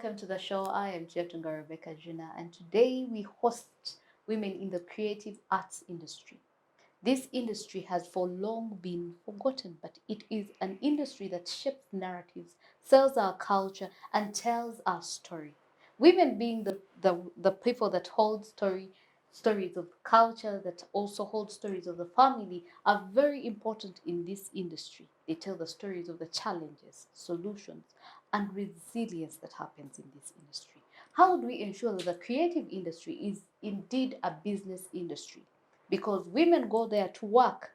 Welcome to the show. I am Turyatunga Rebecca Juna, and today we host women in the creative arts industry. This industry has for long been forgotten, but it is an industry that shapes narratives, sells our culture, and tells our story. Women being the people that hold stories of culture, that also hold stories of the family, are very important in this industry. They tell the stories of the challenges, solutions, and resilience that happens in this industry. How do we ensure that the creative industry is indeed a business industry? Because women go there to work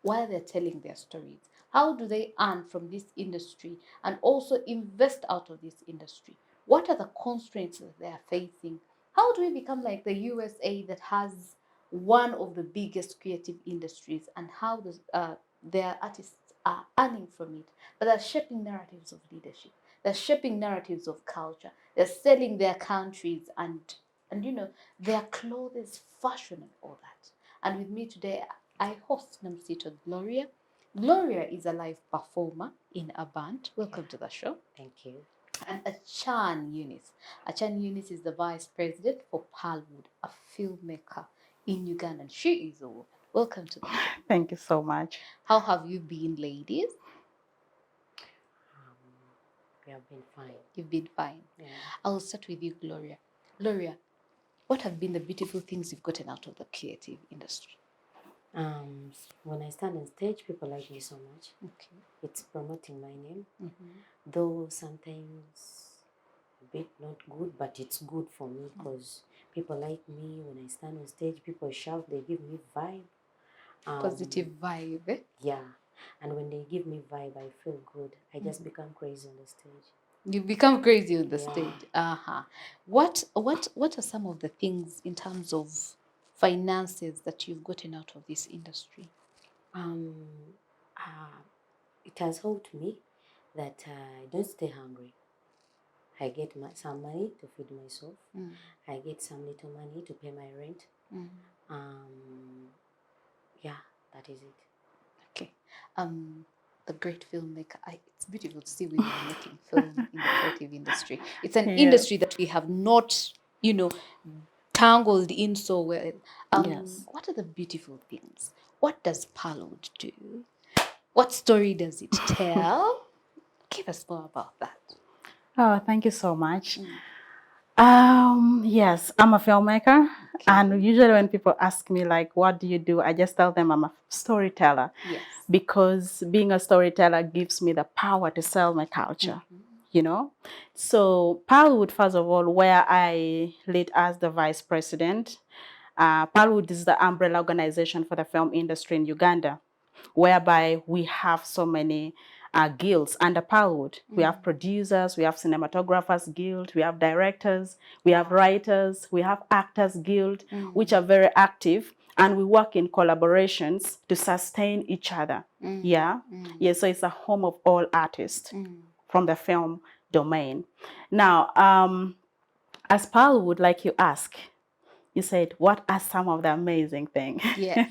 while they're telling their stories. How do they earn from this industry and also invest out of this industry? What are the constraints that they are facing? How do we become like the USA that has one of the biggest creative industries, and how does, their artists are earning from it, but they're shaping narratives of leadership, they're shaping narratives of culture, they're selling their countries and their clothes, fashion, and all that. And with me today, I host Namusiitwa Gloria. Gloria is a live performer in a band. Welcome to the show. Thank you. And Acan Eunice. Acan Eunice is the vice president for Wood, a filmmaker in Uganda. And she is a woman. Welcome to the show. Thank you so much. How have you been, ladies? We have been fine. You've been fine. Yeah. I'll start with you, Gloria. Gloria, what have been the beautiful things you've gotten out of the creative industry? When I stand on stage, people like me so much. Okay. It's promoting my name, Mm-hmm. though sometimes a bit not good, but it's good for me because people like me. When I stand on stage, people shout, they give me vibe. Positive vibe. Eh? Yeah, and when they give me vibe, I feel good. I just become crazy on the stage. You become crazy on the Yeah. stage. Uh-huh. What are some of the things in terms of finances that you've gotten out of this industry? It has helped me that I don't stay hungry. I get some money to feed myself. I get some little money to pay my rent. Yeah, that is it. Okay. The great filmmaker. It's beautiful to see women making film in the creative industry. It's an industry that we have not, tangled in so well. Yes. What are the beautiful things? What does Wood do? What story does it tell? Give us more about that. Oh, thank you so much. Mm. Yes, I'm a filmmaker. Okay. And usually when people ask me like, what do you do? I just tell them I'm a storyteller. Yes. Because being a storyteller gives me the power to sell my culture, So Wood, first of all, where I lead as the vice president, Wood is the umbrella organization for the film industry in Uganda, whereby we have so many guilds under Wood. We have producers, we have cinematographers guild, we have directors, we have writers, we have actors guild, which are very active, and we work in collaborations to sustain each other. Yeah, so it's a home of all artists from the film domain. Now, as Wood, like you ask, you said, what are some of the amazing things? Yes.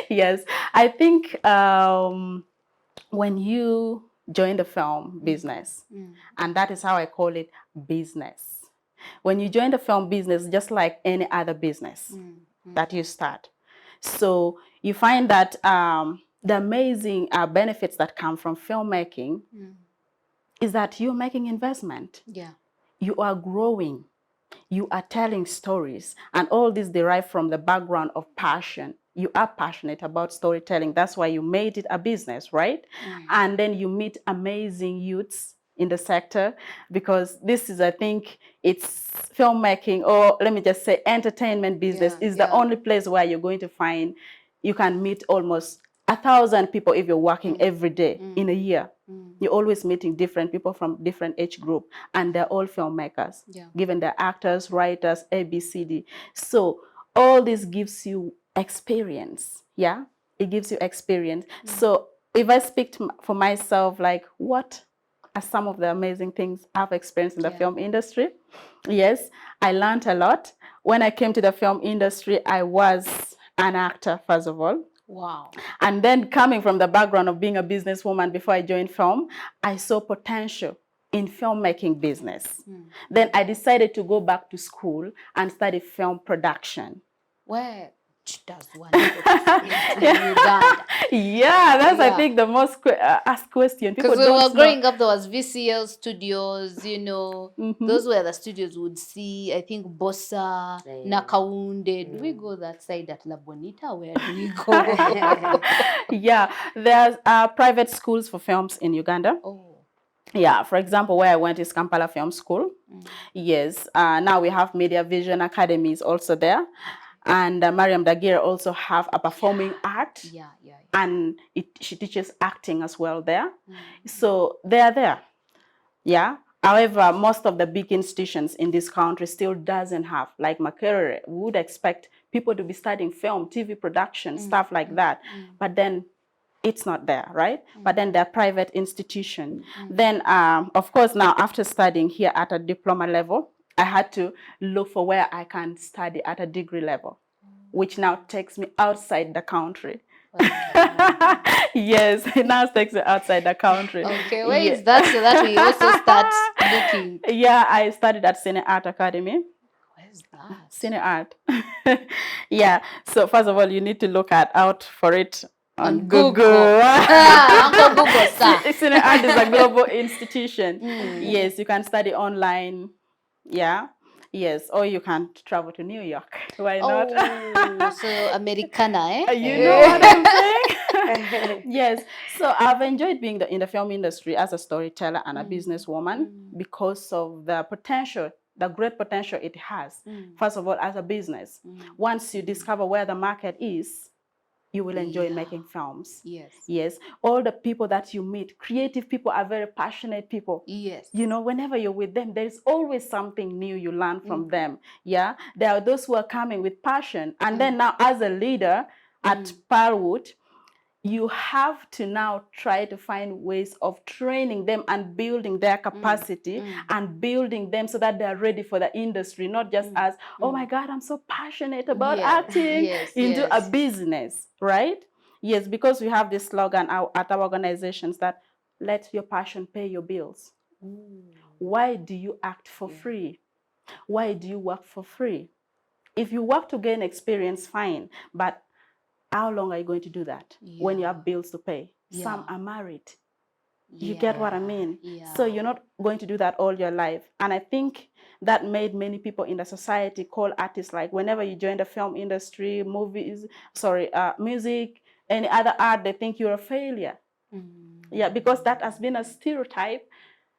Yes, I think when you join the film business, and that is how I call it, business. When you join the film business, just like any other business that you start. So you find that the amazing benefits that come from filmmaking is that you're making investment. Yeah. You are growing. You are telling stories, and all this derive from the background of passion. You are passionate about storytelling. That's why you made it a business, right? And then you meet amazing youths in the sector, because this is, I think, it's filmmaking, or let me just say entertainment business is the only place where you're going to find, you can meet almost 1,000 people if you're working every day in a year. You're always meeting different people from different age group, and they're all filmmakers, given they're actors, writers, A, B, C, D. So all this gives you experience. Yeah, it gives you experience. So if I speak for myself, like, what are some of the amazing things I've experienced in the film industry? Yes, I learned a lot. When I came to the film industry, I was an actor, first of all. Wow. And then coming from the background of being a businesswoman before I joined film, I saw potential in filmmaking business. Then I decided to go back to school and study film production. Where does one go to in Uganda? Yeah, that's I think the most asked question. People Because when we don't were know. growing up, there was VCL studios, you know, those were the studios would see, I think, Bossa, Nakaunde. Do we go that side at La Bonita? Where do we go? Yeah, there's private schools for films in Uganda. Oh. Yeah, for example, where I went is Kampala Film School. Yes, now we have Media Vision Academies also there. And Mariam Dagir also have a performing art. Yeah. And she teaches acting as well there. So they are there. Yeah. However, most of the big institutions in this country still doesn't have, like Makerere, we would expect people to be studying film, TV production, stuff like that. But then it's not there, right? But then they're private institution. Then, of course, now after studying here at a diploma level, I had to look for where I can study at a degree level, which now takes me outside the country. Yes, it now takes me outside the country. Okay, where is that so that we also start looking? Yeah, I studied at Cine Art Academy. Where's that? Cine Art. Yeah, so first of all, you need to look out for it on Google. Uncle Google, sir. Cine Art is a global institution. Yes, you can study online. Yeah. Yes, or you can travel to New York. Why not? Oh, so Americana, eh? You know what I'm saying? Yes. So I've enjoyed being in the film industry as a storyteller and a businesswoman because of the potential, the great potential it has. First of all, as a business, once you discover where the market is, you will enjoy making films. Yes. All the people that you meet, creative people are very passionate people. Yes. You know, whenever you're with them, there's always something new you learn from them. Yeah. There are those who are coming with passion. And then now as a leader at Pearlwood, you have to now try to find ways of training them and building their capacity and building them so that they're ready for the industry, not just as, oh my God, I'm so passionate about acting, into a business, right? Yes, because we have this slogan at our organizations that let your passion pay your bills. Why do you act for free? Why do you work for free? If you work to gain experience, fine, but how long are you going to do that when you have bills to pay? Some are married. You get what I mean? So you're not going to do that all your life. And I think that made many people in the society call artists, like whenever you join the film industry, music, any other art, they think you're a failure. Yeah, because that has been a stereotype,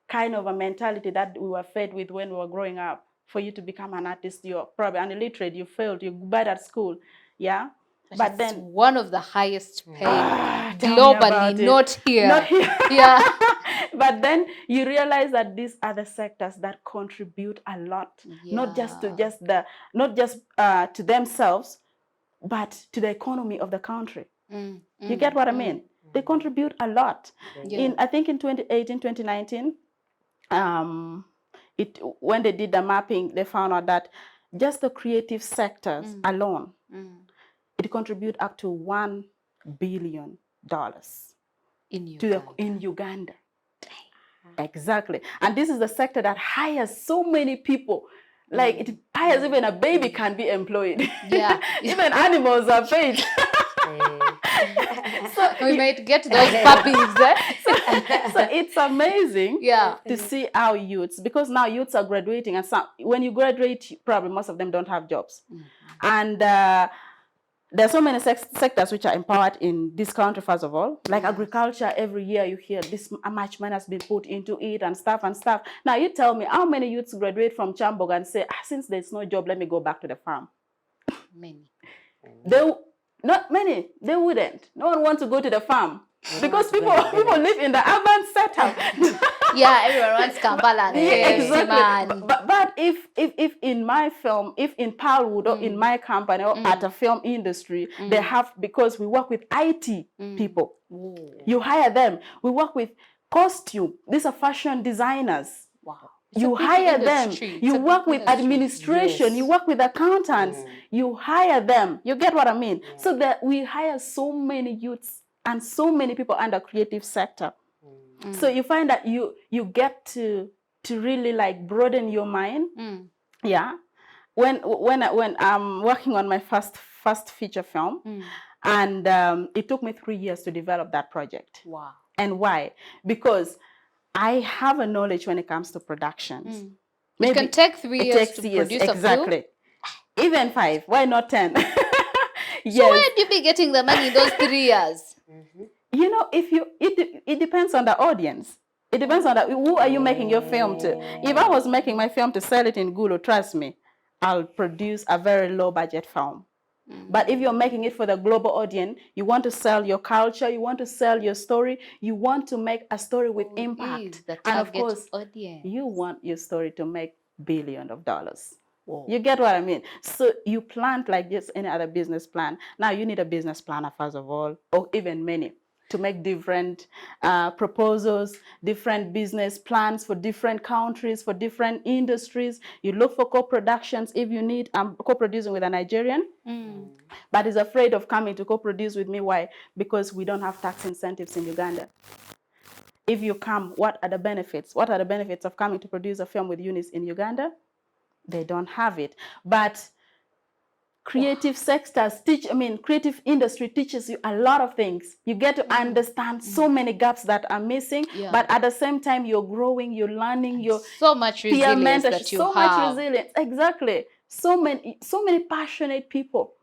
kind of a mentality that we were fed with when we were growing up. For you to become an artist, you're probably an illiterate, you failed, you're bad at school. Yeah. But then one of the highest paid globally, not here. Not here. Yeah. But then you realize that these are the sectors that contribute a lot, not just to to themselves, but to the economy of the country. You get what I mean? They contribute a lot. I think in 2018, 2019, when they did the mapping, they found out that just the creative sectors alone, it contributes up to $1 billion in Uganda. Exactly. And this is the sector that hires so many people. Like it hires even a baby can be employed. Yeah. Even animals are paid. So we might get those puppies. So it's amazing to see our youths, because now youths are graduating, and when you graduate, probably most of them don't have jobs. And there are so many sectors which are empowered in this country, first of all. Like agriculture, every year you hear this much money has been put into it and stuff. Now you tell me, how many youths graduate from Chambog and say, since there's no job, let me go back to the farm? Many. Not many. They wouldn't. No one wants to go to the farm. Because people live in the urban setup. Everyone wants Kampala. Exactly. But if in my film, if in Pearlwood or in my company or at a film industry, they have, because we work with IT people. You hire them. We work with costume. These are fashion designers. Wow. You hire them. You work with administration. You work with accountants. You hire them. You get what I mean? So that we hire so many youths and so many people under creative sector. So you find that you get to really like broaden your mind. Yeah. When I'm working on my first feature film, and it took me 3 years to develop that project. Wow. And why? Because I have a knowledge when it comes to productions. It can take 3 years to produce a film? Exactly. Even 5. Why not 10? Yes. So where do you be getting the money in those 3 years? You know, it depends on the audience. It depends on who are you making your film to. If I was making my film to sell it in Gulu, trust me, I'll produce a very low budget film. But if you're making it for the global audience, you want to sell your culture, you want to sell your story, you want to make a story with impact. And of course, audience. You want your story to make billions of dollars. Whoa. You get what I mean? So you plant like just any other business plan. Now you need a business planner first of all, or even many, to make different proposals, different business plans for different countries, for different industries. You look for co-productions if you need. I'm co-producing with a Nigerian, but is afraid of coming to co-produce with me. Why? Because we don't have tax incentives in Uganda. If you come, what are the benefits? What are the benefits of coming to produce a film with Eunice in Uganda? They don't have it. But creative sectors creative industry teaches you a lot of things. You get to understand so many gaps that are missing, but at the same time, you're growing, you're learning, you're so much resilience that you have. Much resilience, exactly. So many passionate people.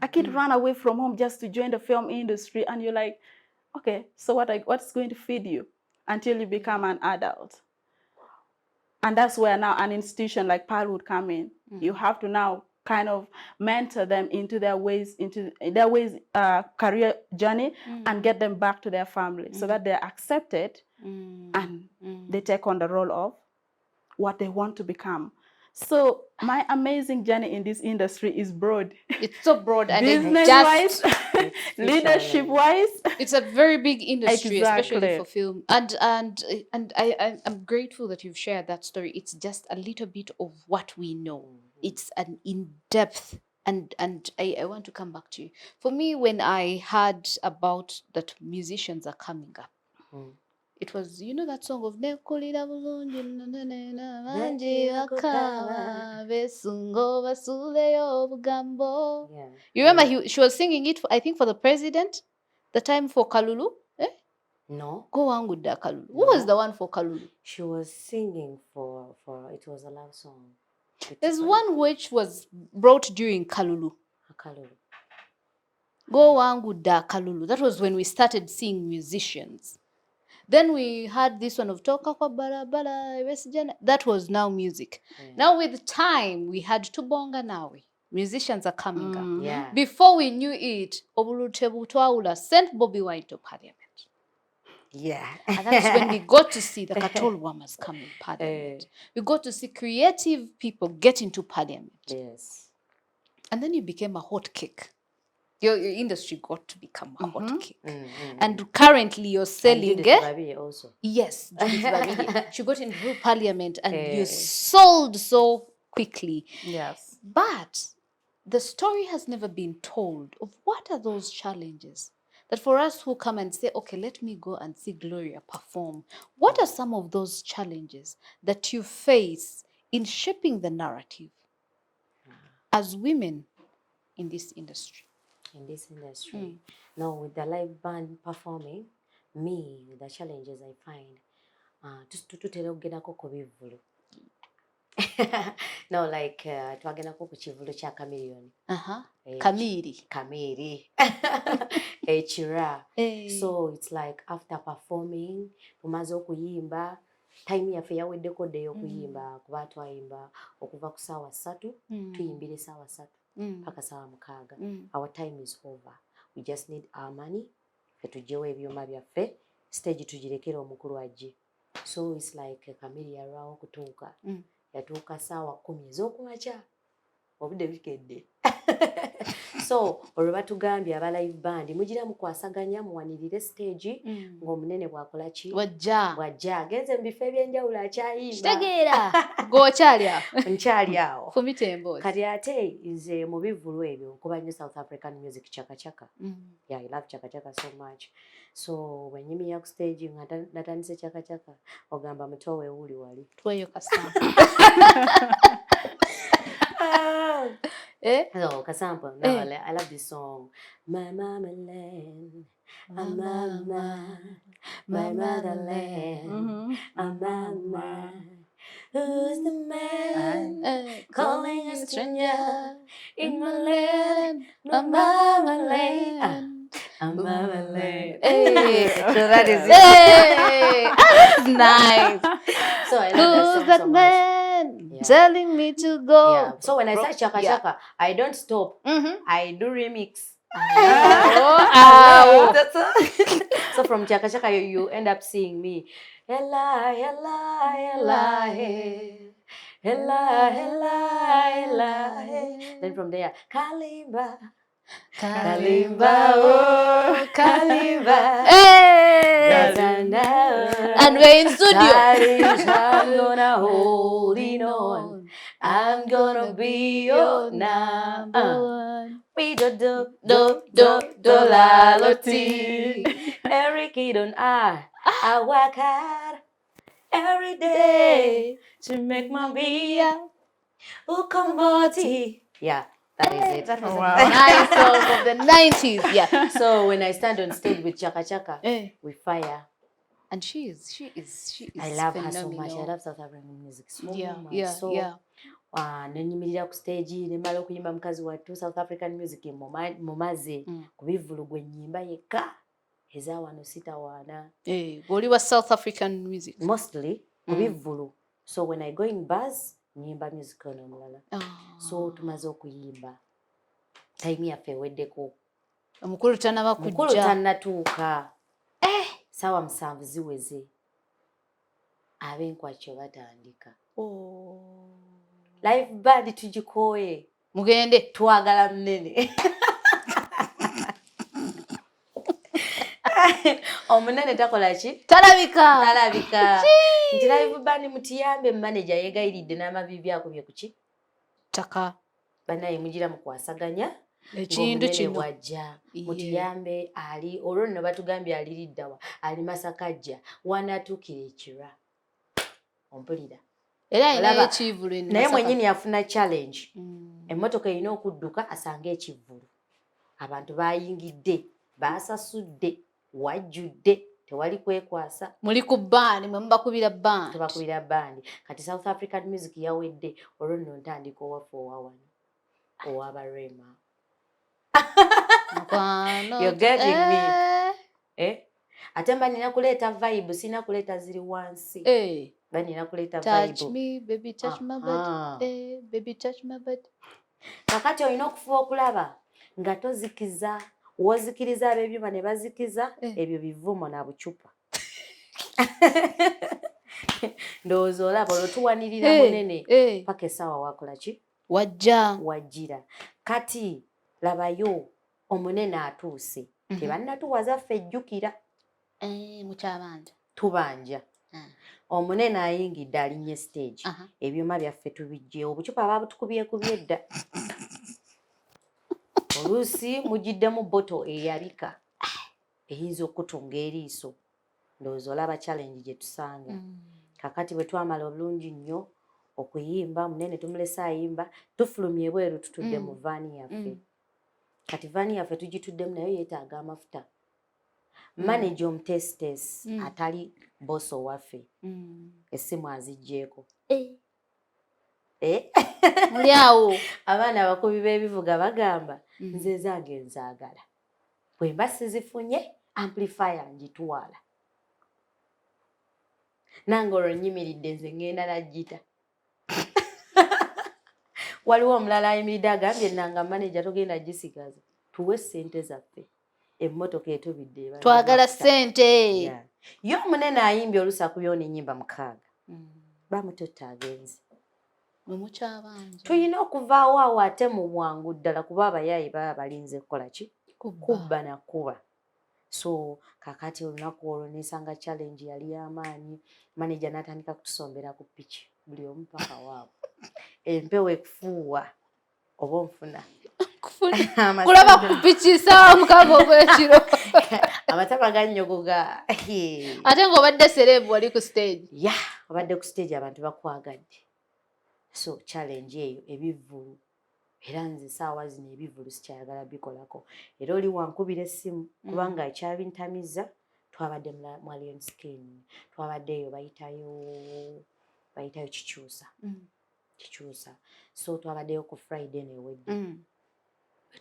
A kid ran away from home just to join the film industry, and you're like, okay, so what's going to feed you until you become an adult? And that's where now an institution like PAL would come in. You have to now kind of mentor them into their career journey and get them back to their family so that they're accepted and they take on the role of what they want to become. So my amazing journey in this industry is broad. It's so broad and business-wise, leadership-wise. It's a very big industry, especially for film. And I'm grateful that you've shared that story. It's just a little bit of what we know. It's an in-depth, and I want to come back to you. For me, when I heard about that musicians are coming up, it was, you know, that song of Nekulira bulungi manje akawa besungo basuleyo bugambo. You remember she was singing it, I think, for the president, the time for Kalulu? No. Go wangu da Kalulu. Who was the one for Kalulu? She was singing for it was a love song. There's one which was brought during Kalulu. Kalulu. Go wangu da Kalulu. That was when we started seeing musicians. Then we had this one of Toka kwa barabara. That was now music. Now with time, we had Tubonga Nawe. Musicians are coming up. Yeah. Before we knew it, Obulutebutwaula sent Bobby Wine to Parliament. Yeah. And that's when we got to see the Katol Wamas come in Parliament. We got to see creative people get into Parliament. Yes. And then you became a hot cake. Your industry got to become a hot cake. And currently you're selling. And also. Yes, she got into Parliament and you sold so quickly. Yes. But the story has never been told of what are those challenges that for us who come and say, okay, let me go and see Gloria perform. What are some of those challenges that you face in shaping the narrative as women in this industry? Now, with the live band performing, with the challenges I find, no, like twagendako ku kivulu kya chameleon. Kamiri. Echira. So it's like after performing, tumaze okuyimba, time yaffe yaweddeko dde okuyimba, kuba twayimba okuva ku ssaawa 3, tuyimbira ssaawa 3 paka ssaawa 6. Our time is over. We just need our money. Ffe tugyewo ebyuma byaffe, stage tugirekera omukulu ajje. So it's like Kamiri yalwawo okutuuka. Yatuuka ssaawa 10 ez'okumakya. Obudde bukedde. So olwo batugambye aba live band mugira mukwasaganya muwanirire stage ng'omunene bwakola ki bwajja agenze mu bifo ebyenjawulo akyayimba kitegeera gwokyali awo nkyali awo fumita emboozi kati ate nze mu bivulu ebyo nkuba nnyo South African music chakachaka. Yeah, I love chakachaka so much. So when nyimira ku stage nga natandise chakachaka ogamba mutowe uli wali tweyo kasampa no kasampa no I love this song my mama land my mama my motherland my mama who's the man calling a stranger in my land my mama land I'm Mama-land. Hey, so that is it. Hey, that's nice. So I love Who's that that song so man much. telling me to go? Yeah. So when I say chaka chaka, I don't stop. I do remix. So from chaka chaka, you end up seeing me. Ella, ella, ella, hey. Ella, ella, ella, hey. Then from there, Kalimba. Kalimba, oh, Kalimba. Hey! And we're in studio. I'm gonna hold it on. I'm gonna be your number one. We do la lo ti. Every kid on I work hard every day to make my beer. Ukomboti. Yeah. That is it. That was a nice song of the 90s. Yeah. So when I stand on stage with Chaka Chaka, we fire. And she is I love phenomenal. her so much. I love South African music so much. Yeah, so, nenyimirira ku stage nemala okuyimba mukazi wattu South African music mumaze kubivulu gwe nyimba yekka eza wano sitawaana. Oli wa South African music? Mostly kubivulu. So when I go in bars, nyimba music ono mulala. So tumaze okuyimba. Time yaffe eweddeko. Omukulu tanaba kujja. Mukulu tannatuuka. Sawa 7 ziweze. Abenkwakyo batandika. Live band tugikooye. Mugende. Twagala munene. Omunene takola ki? Talabika. Nti live band mutiyambe manager yegayiridde n'amabibi akubye ku ki? Taka. Banaye mugira mukwasaganya. Ekintu kino wajja mutiyambe ali olwo nno batugambye aliriddawa ali Masakajja wanatukira ekira ompulira era ina ekivulu naye mwennyini yafuna challenge emmotoka erina okudduka asanga ekivulu abantu bayingidde basasudde wajjudde tewali kwekwasa muli ku bandi mwe mubakubira bandi tubakubira bandi kati South African music yawedde olwo nno ntandika owafu owawano owabarema. You're getting me. Atemba nina kuleta vibe, sina kuleta ziri wansi. Bani nina kuleta vibe. Touch me, baby, touch my body. Baby, touch my body. Kakati olina okufuba okulaba nga tozikiza, wozikiriza abebyuma ne bazikiza, ebyo bivumo na bucupa. Ndowooza olaba olwo tuwanirira munene paka essaawa wakola ki? Wajjira. Kati labayo omunene atuuse. Tebannatuwaza ffe ejjukira. Mukyabanja. Tubanja. Omunene ayingidde alinnye stage. Ebyuma byaffe tubijje. Obucupa babutukubyekubye edda. Oluusi mugiddemu bottle eyabika. Eyinza okutunga eriiso. Ndowooza olaba challenge gye tusanga. Kakati bwe twamala obulungi nnyo okuyimba munene tumulese ayimba tufulumye bweru tutudde mu vaani yaffe. Kati vaani yaffe tugituddemu nayo yeetaaga amafuta. Manager omutestes atali boso waffe. Essimu aziggyeko. Muli awo. Abaana abakubi b'ebivuga bagamba nze zange nzaagala. Bwe mba sizifunye amplifier ngitwala. Nange olwo nnyimiridde nze ngenda naggita. Waliwo omulala ayimiridde agambye nanga manager togenda gisigaza. Tuwe ssente zaffe. Emmotoka etubidde. Twagala ssente. Yo omunene ayimbye olusaku byona ennyimba 6. Bamutotta agenze. Tuyina okuvaawo awo ate mu bwangu ddala kuba abayaayi baba balinze kukola ki? Kubba na kuba. So kakati olunaku olwo nesanga challenge yali y'amaanyi. Manager n'atandika kutusombera ku piki buli omu paka waabwe. Empewo ekufuuwa oba onfuna. Kulaba ku piki ssaawa 6 ogw'ekiro. Amataba gannyogoga. Ate ng'obadde serebu wali ku stage. Obadde ku stage abantu bakwagadde. So challenge eyo ebivvulu. Era nze ssaawa zino ebivvulu sikyayagala bikolako. Era oli wankubira essimu kubanga ekyabintamiza twabadde mu Alien Skin. Twabaddeyo bayitayo kikyusa. So twabaddeyo ku Friday n'ewedde.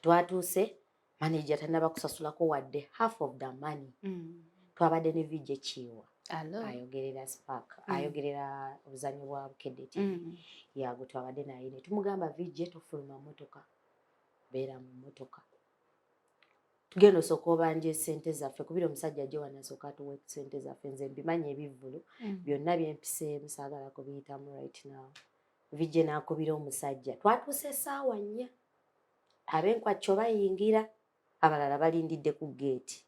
Twatuuse manager tannaba kusasulako wadde half of the money. Twabadde ne VJ Kiwa. Ayogerera Spark. Ayogerera obuzannyo bwa Bukedde TV. Yago twabadde naye ne tumugamba VJ tofuluma motoka. Beera mu motoka. Tugenda osooka obanje sente zaffe kubira omusajja ajja wanasooka atuwe sente zaffe nze mbimanyi ebivvulu. Byonna byempiseemu saagala kubiyitamu right now. VJ n'akubira omusajja. Twatuuse essaawa 4. Ab'enkwacyo bayingira. Abalala balindidde ku gate.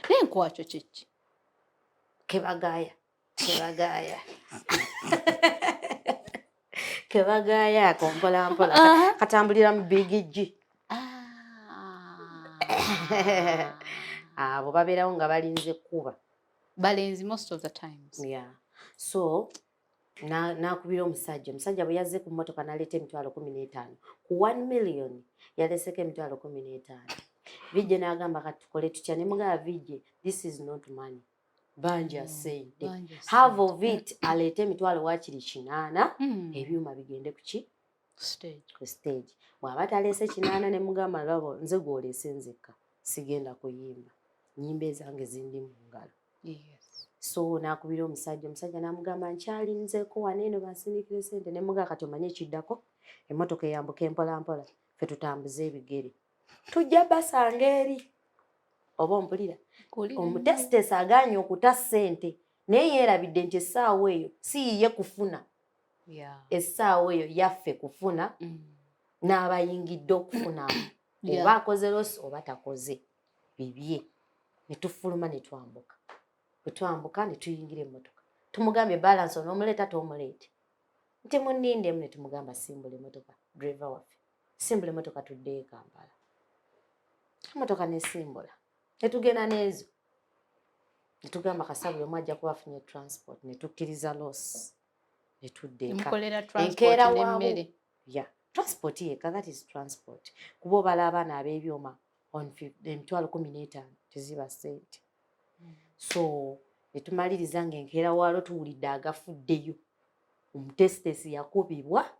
N'enkwacyo kiki? Kebagaaya. Kebagaaya kompolampola. Katambulira mu bigijji. Abo babeerawo nga balinze kuba. Balenzi most of the times. So n'akubira omusajja bwe yazze ku mmotoka n'aleeta emitwalo 15. Ku 1 million yaleseko emitwalo 15. VJ n'agamba kati tukole tutya ne mugamba VJ, this is not money. Banja sente. Half of it aleete emitwalo wakiri 8. Ebyuma bigende ku stage. Bw'aba taleese 8 ne mugamba labo nze gw'oleese nzekka sigenda kuyimba. Nnyimba ezange zindi mu ngalo. So n'akubira omusajja n'amugamba nkyalinzeeko waneeno bansindikire sente ne mugamba kati omanye ekiddako emmotoka eyambuka empolampola ffe tutambuze ebigere. Tujja basanga eri. Oba ompulira. Omutesitesi agaanye okuta ssente naye yeerabidde nti essaawa eyo si yiye kufuna. Essaawa eyo yaffe kufuna n'abayingidde okufunamu. Oba akoze losi oba takoze. Bibye. Ne tufuluma ne twambuka. Bwe twambuka ne tuyingira emmotoka. Tumugambye balance onoomuleeta toomuleete. Nti munnindemu ne tumugamba simbula emmotoka. Driver waffe. Simbula emmotoka tuddeyo Kampala. Emmotoka ne simbula. Ne tugenda n'ezo. Ne tugamba kasabule omu ajja kuba afunye transport. Ne tukkiriza loss. Ne tudde eka. Mukolera transport n'emmere. Transport yeka, that is transport. Kuba obala abaana ab'ebyuma on 15 teziba sente. So ne tumaliriza ng'enkeera waalo tuwulidde agafuddeyo. Omutesitesi yakubibwa.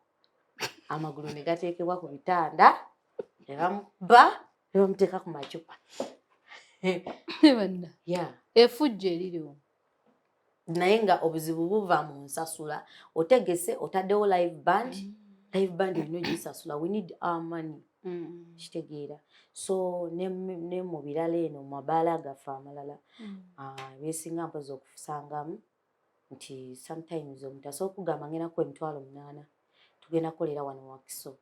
Amagulu ne gateekebwa ku bitanda. Ne bamuba ne bamuteeka ku macupa. Efujjo eririwo. Naye nga obuzibu buva mu nsasula. Otegese otaddewo live band. Live band erina ogisasula. We need our money. Kitegeera. So ne mu birala eno mu mabaala gaffe amalala. Beesinga mpozi okusangamu nti sometimes omuntu asobola okugamba ngenda kuwa emitwalo 8. Tugenda kukolera wano Wakiso.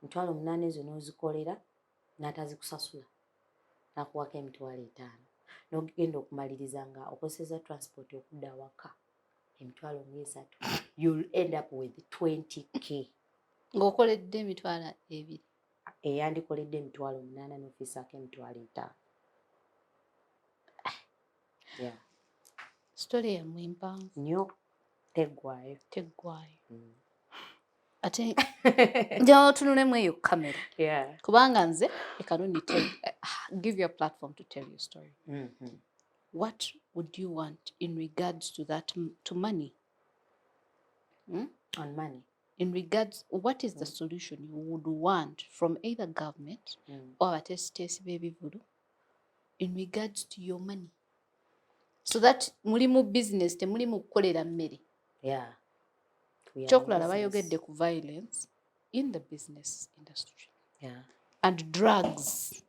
Emitwalo 8 ezo n'ozikolera n'atazikusasula. Nakuwako emitwalo 5. N'ogenda okumaliriza nga okozesa transport okudda waka emitwalo 3. You'll end up with 20k. Ng'okoledde emitwalo 2. Eyandikoledde emitwalo 8 n'ofiisaako emitwalo 5. Story yammwe mpanvu nnyo teggwaayo. Ate njagala otunulemu eyo kamera. Kubanga nze ekanuni give you a platform to tell your story. What would you want in regards to that, to money? On money. In regards, what is the solution you would want from either government or abatesitesi b'ebivulu in regards to your money? So that muli mu business temuli mu kukolera mmere. Kyokulala bayogedde ku violence in the business industry. And drugs.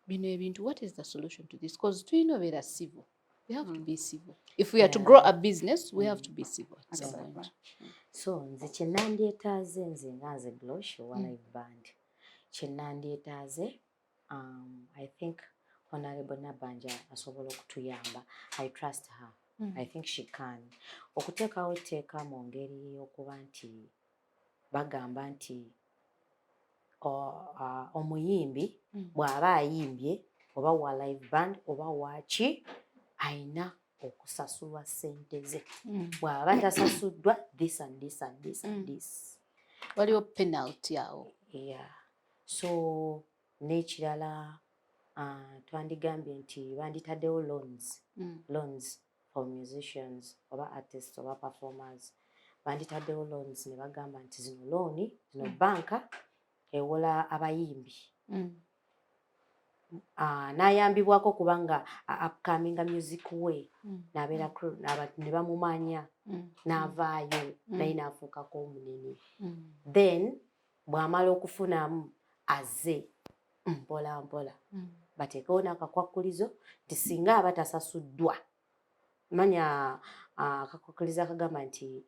Bino ebintu, what is the solution to this? Because tulina obeera civil. We have to be civil. If we are to grow a business, we have to be civil. So nze kyenandyetaaze nze nga nze Glosh owa live band kyenandyetaaze I think Honorable Nabanja asobola okutuyamba. I trust her. I think she can. Okuteekawo etteeka mu ngeri y'okuba nti bagamba nti omuyimbi bw'aba ayimbye oba wa live band oba waki ayina okusasulwa ssente ze. Bw'aba tasasuddwa this and this and this and this. Waliwo penalty awo. Yeah. So n'ekirala twandigambye nti banditaddewo loans for musicians oba artists oba performers. Banditaddewo loans ne bagamba nti zino loani zino banka ewola abayimbi. N'ayambibwako kubanga upcoming music we n'abeera ne bamumanya n'avaayo naye n'afuukako omunene. Then bw'amala okufunamu azze mpola mpola bateekewo n'akakwakulizo nti singa aba tasasuddwa manya akakwakulizo akagamba nti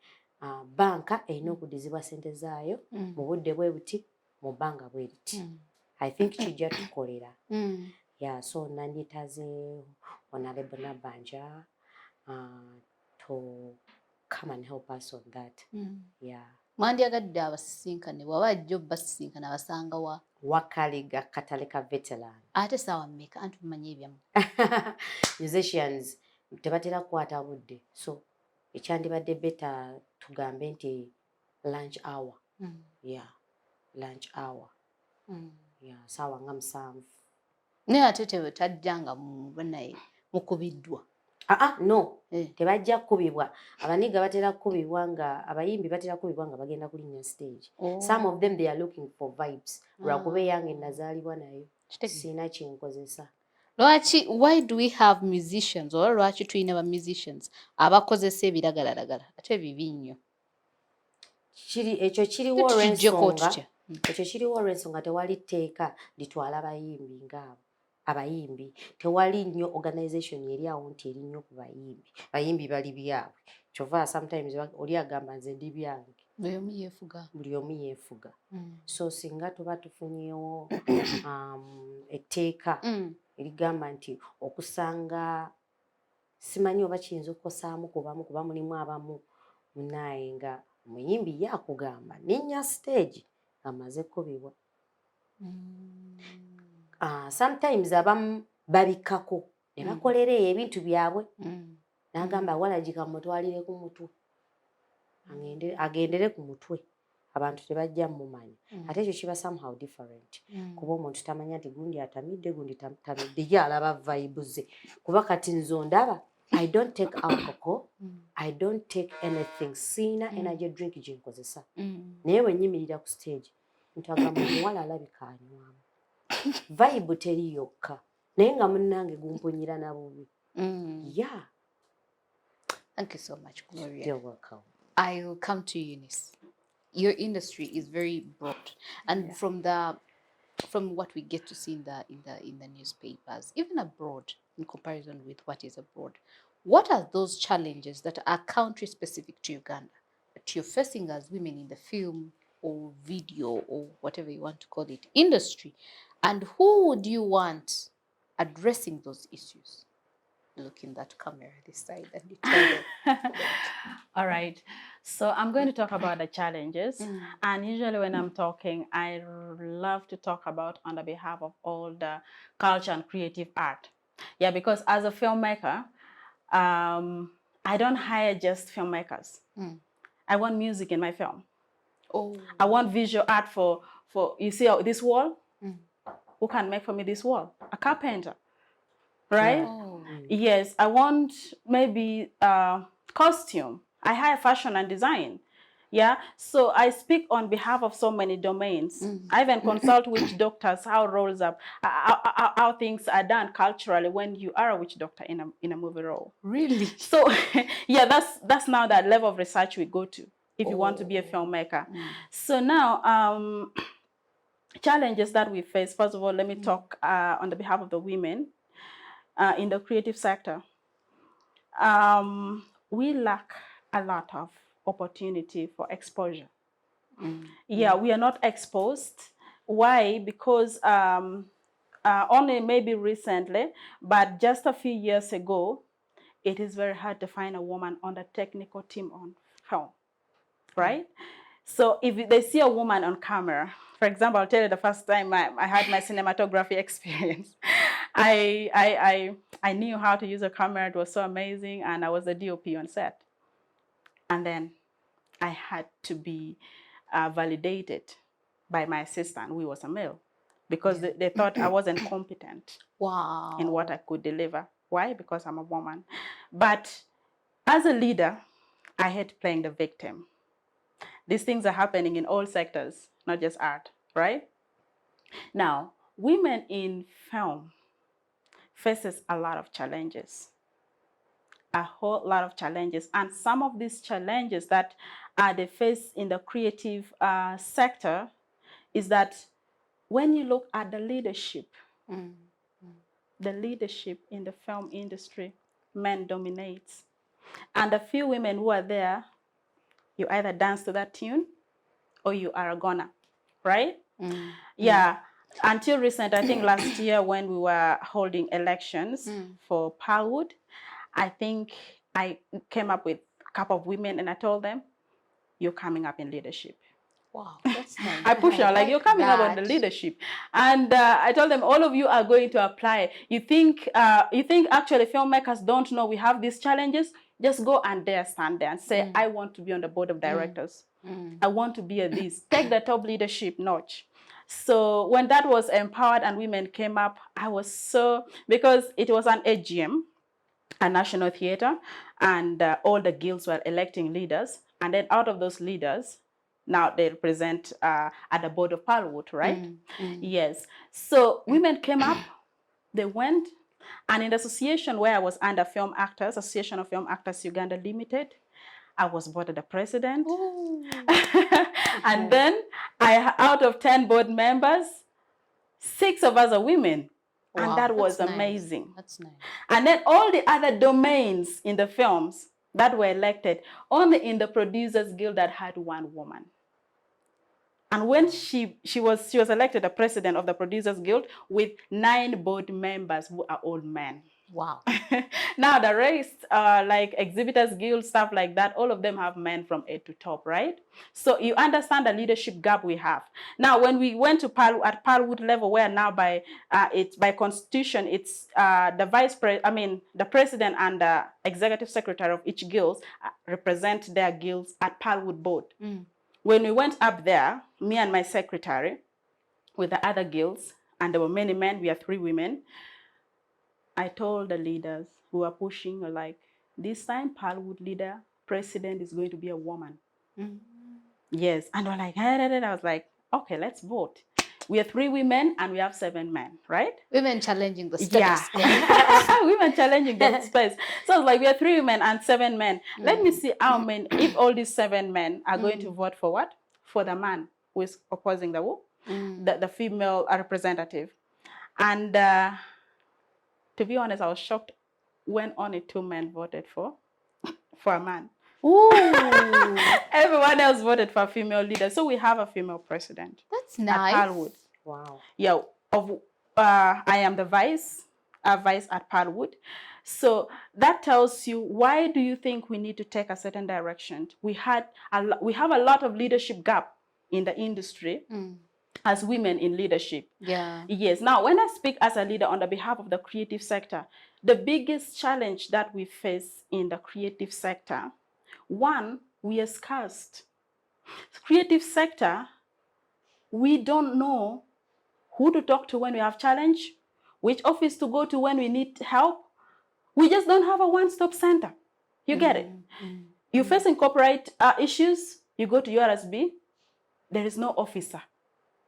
banka erina okudizibwa ssente zaayo mu budde bwe buti mu bbanga bwe riti. I think kijja tukolera. Yeah, so nanditaaze Honorable Nabanja to come and help us on that. Yeah. Mwandyagadde abasisinkane bw'aba ajja obbasisinkana abasanga wa Wakaliga katale ka veteran. Ate saawa mmeka anti mumanye ebyamu. Musicians tebatera kukwata budde. So ekyandibadde beta tugambe nti lunch hour. Yeah, lunch hour. Yeah, saawa nga 7. Naye ate tajjanga naye mukubiddwa. No. Tebajja kukubibwa. Abaniga batera kukubibwa nga abayimbi batera kukubibwa nga bagenda kulinnya stage. Some of them they are looking for vibes. Lwakuba yange nazaalibwa nayo. Sina kyenkozesa. Lwaki, why do we have musicians or lwaki tulina ba musicians abakozesa ebiragalalagala ate bibi nnyo? Ekyo kiriwo olw'ensonga. Ekyo kiriwo olw'ensonga tewali tteeka litwala abayimbi ng'abo. Abayimbi tewali nnyo organization eri awo nti eri nnyo ku bayimbi. Bayimbi bali byabwe. Kyova sometimes oli agamba nze ndi byange. Buli omu yeefuga. So singa tuba tufunyeewo etteeka erigamba nti okusanga simanyi oba kiyinza okukosaamu kuba mulimu abamu munaye nga omuyimbi yakugamba ninnya stage amaze kubibwa. Sometimes abamu babikako ne bakolera ebintu byabwe n'agamba walagika mutwalire ku mutwe agendere ku mutwe abantu tebajja mumanya. Ate ekyo kiba somehow different kuba omuntu tamanya nti gundi atamidde gundi tamidde ye alaba vibe ze. Kuba kati nze ondaba I don't take alcohol, I don't take anything. Siina energy drink gye nkozesa. Naye bwe nnyimirira ku stage ntagamba omuwala alabika anywamu. Vibe teri yokka naye nga munnange gumpunyira na bubi. Yeah. Thank you so much, Gloria. You're welcome. I will come to Eunice. Your industry is very broad, and from what we get to see in the newspapers, even abroad, in comparison with what is abroad, what are those challenges that are country specific to Uganda that you're facing as women in the film or video or whatever you want to call it industry, and who would you want addressing those issues? Look in that camera this side and you tell them. All right. So I'm going to talk about the challenges. And usually when I'm talking, I love to talk about on the behalf of all the culture and creative art. Yeah, because as a filmmaker, I don't hire just filmmakers. I want music in my film. I want visual art for you see this wall? Who can make for me this wall? A carpenter. Right? Yes, I want maybe costume. I hire fashion and design. Yeah, so I speak on behalf of so many domains. I even consult witch doctors how roles up, how things are done culturally when you are a witch doctor in a movie role. Really? So yeah, that's now that level of research we go to if you want to be a filmmaker. So now challenges that we face. First of all, let me talk on the behalf of the women. In the creative sector, we lack a lot of opportunity for exposure. Mm. Yeah, we are not exposed. Why? Because only maybe recently, but just a few years ago, it is very hard to find a woman on the technical team on film, right? So if they see a woman on camera, for example, I'll tell you the first time I had my cinematography experience. I knew how to use a camera. It was so amazing, and I was the DOP on set. And then I had to be validated by my assistant, who was a male, because they thought I wasn't competent in what I could deliver. Why? Because I'm a woman. But as a leader, I hate playing the victim. These things are happening in all sectors, not just art, right? Now, women in film faces a lot of challenges, a whole lot of challenges. And some of these challenges that they face in the creative sector is that when you look at the leadership in the film industry, men dominates. And the few women who are there, you either dance to that tune or you are a goner, right? Yeah. Until recent, I think last year when we were holding elections for Palwood, I think I came up with a couple of women and I told them, you're coming up in leadership. Wow, that's nice. I pushed her, like, you're coming up on the leadership. And I told them, all of you are going to apply. You think actually filmmakers don't know we have these challenges? Just go and dare stand there and say, I want to be on the board of directors. I want to be at this. Take the top leadership notch. So when that was empowered and women came up, I was so, because it was an AGM, a national theater, and all the guilds were electing leaders. And then out of those leaders, now they represent at the board of Palwood, right? Yes. So women came up, they went, and in the association where I was under Film Actors, Association of Film Actors Uganda Limited, I was voted the president. And then out of 10 board members, 6 of us are women. Wow, and that was amazing. Nice. That's nice. And then all the other domains in the films that were elected, only in the Producers Guild that had 1 woman. And when she was elected the president of the Producers Guild with 9 board members who are all men. Wow. Now the rest, like Exhibitors Guild, stuff like that, all of them have men from A to top, right? So you understand the leadership gap we have. Now, when we went to Palwood level, where now by constitution, it's the president and the executive secretary of each guild represent their guilds at Palwood board. When we went up there, me and my secretary, with the other guilds, and there were many men, we are 3 women, I told the leaders who were pushing, like, this time Palwood leader, president is going to be a woman. Yes. And they're like, I was like, okay, let's vote. We are 3 women and we have 7 men, right? Women challenging the status. Yeah. Women challenging the space. So I was like, we are 3 women and 7 men. Let me see how many, if all these 7 men are going to vote for what? For the man who is opposing the female representative. And to be honest, I was shocked when only 2 men voted for a man. Ooh. Everyone else voted for a female leader. So we have a female president. That's nice. At Palwood. Wow. Yeah. I am the vice at Palwood. So that tells you, why do you think we need to take a certain direction? We have a lot of leadership gap in the industry. As women in leadership. Yeah. Yes. Now, when I speak as a leader on the behalf of the creative sector, the biggest challenge that we face in the creative sector, 1, we are scarce. Creative sector, we don't know who to talk to when we have challenge, which office to go to when we need help. We just don't have a one-stop center. You get it? You're facing copyright issues, you go to URSB, there is no officer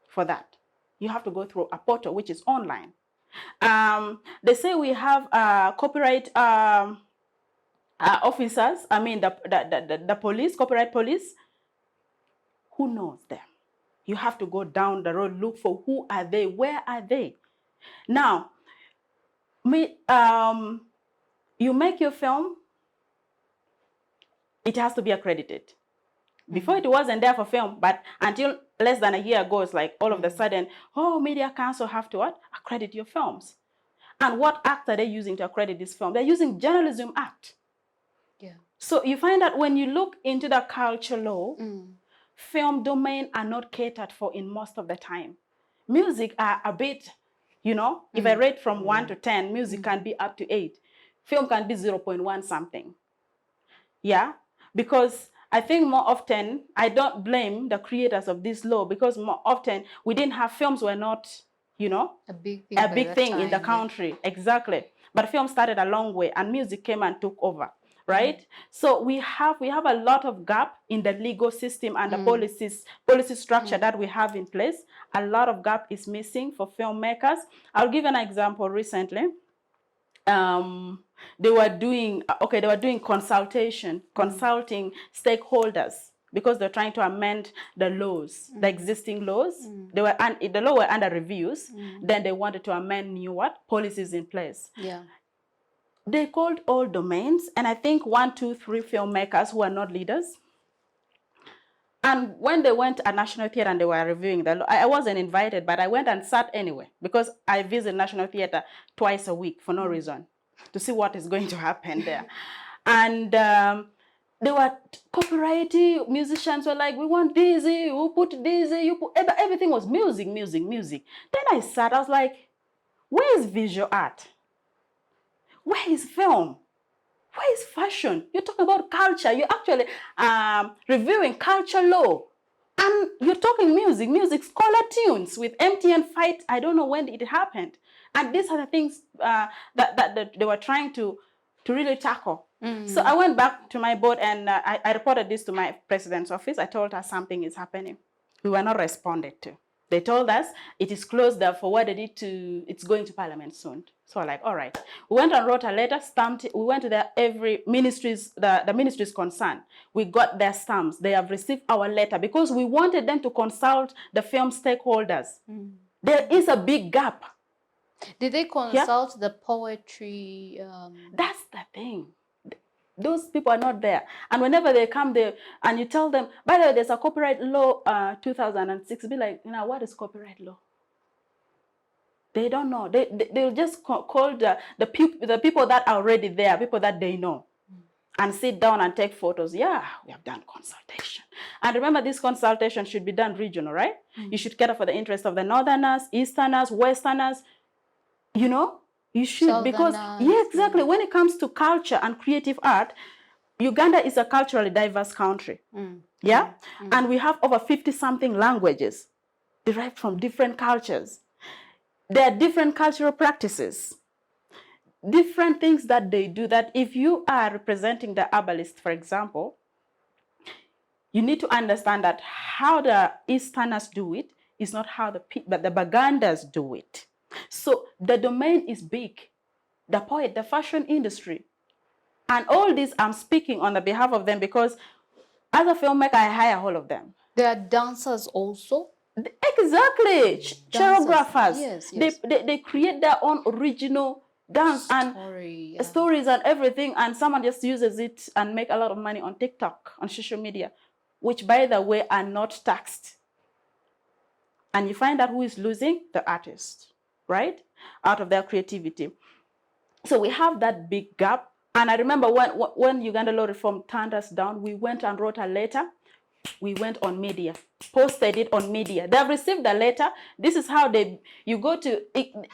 for that. You have to go through a portal, which is online. They say we have copyright officers, I mean the police, copyright police. Who knows them? You have to go down the road, look for who are they, where are they? Now, you make your film, it has to be accredited. Before it wasn't there for film, but until less than a year ago, it's like all of a sudden, oh, Media Council have to what? Accredit your films. And what act are they using to accredit this film? They're using Journalism Act. Yeah. So you find that when you look into the culture law, film domain are not catered for in most of the time. Music are a bit, you know, if I rate from 1 to 10, music can be up to 8. Film can be 0.1 something. Yeah, because I think more often, I don't blame the creators of this law, because more often we didn't have films, were not, you know, a big thing in the country. Exactly. But film started a long way and music came and took over, right? So we have a lot of gap in the legal system and the policy structure that we have in place. A lot of gap is missing for filmmakers. I'll give an example recently. They were doing consulting stakeholders, because they're trying to amend the laws, the existing laws. The law were under reviews. Then they wanted to amend new policies in place. Yeah. They called all domains, and I think 1, 2, 3 filmmakers who are not leaders. And when they went at National Theatre and they were reviewing the law, I wasn't invited, but I went and sat anyway, because I visit National Theatre twice a week for no reason, to see what is going to happen there. And there were copyright musicians were like, we want this, you put this, you put, everything was music. Then I sat, I was like, where is visual art? Where is film? Where is fashion? You're talking about culture. You're actually reviewing culture law. And you're talking music, scholar tunes with MTN fight. I don't know when it happened. And these are the things that they were trying to really tackle. So I went back to my board and I reported this to my president's office. I told her something is happening. We were not responded to. They told us it is closed, they've forwarded it to, it's going to Parliament soon. So we're like, all right. We went and wrote a letter, stamped it. We went to every ministries, the ministries concerned. We got their stamps. They have received our letter because we wanted them to consult the film stakeholders. There is a big gap. Did they consult the poetry? That's the thing. Those people are not there. And whenever they come there and you tell them, by the way, there's a copyright law 2006, be like, what is copyright law? They don't know. They'll just call the people that are already there, people that they know, and sit down and take photos. Yeah, we have done consultation. And remember, this consultation should be done regional, right? You should cater for the interest of the Northerners, Easterners, Westerners, you know? You should, because, exactly. When it comes to culture and creative art, Uganda is a culturally diverse country. And we have over 50-something languages derived from different cultures. There are different cultural practices, different things that they do, that if you are representing the herbalist, for example, you need to understand that how the Easterners do it is not how the Baganders do it. So the domain is big. The poet, the fashion industry. And all this, I'm speaking on the behalf of them because as a filmmaker, I hire all of them. There are dancers also? Exactly. Choreographers. Yes. They create their own original dance and stories and everything. And someone just uses it and make a lot of money on TikTok, on social media, which, by the way, are not taxed. And you find out who is losing? The artist. Right? Out of their creativity. So we have that big gap. And I remember when Uganda Law Reform turned us down, we went and wrote a letter. We went on media, posted it on media. They've received the letter. This is how you go to,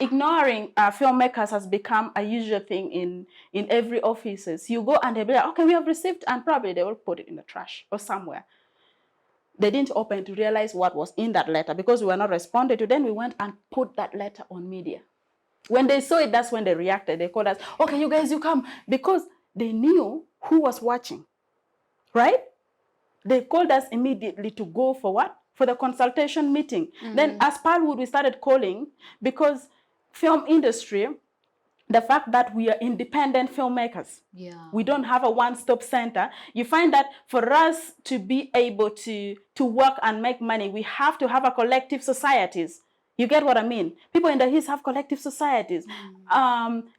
ignoring filmmakers has become a usual thing in every offices. You go and they'll be like, okay, we have received, and probably they will put it in the trash or somewhere. They didn't open to realize what was in that letter because we were not responded to. Then we went and put that letter on media. When they saw it, that's when they reacted. They called us, okay, you guys, you come. Because they knew who was watching, right? They called us immediately to go for what? For the consultation meeting. Then as Palwood, we started calling because film industry, the fact that we are independent filmmakers. We don't have a one-stop center. You find that for us to be able to work and make money, we have to have a collective societies. You get what I mean? People in the East have collective societies.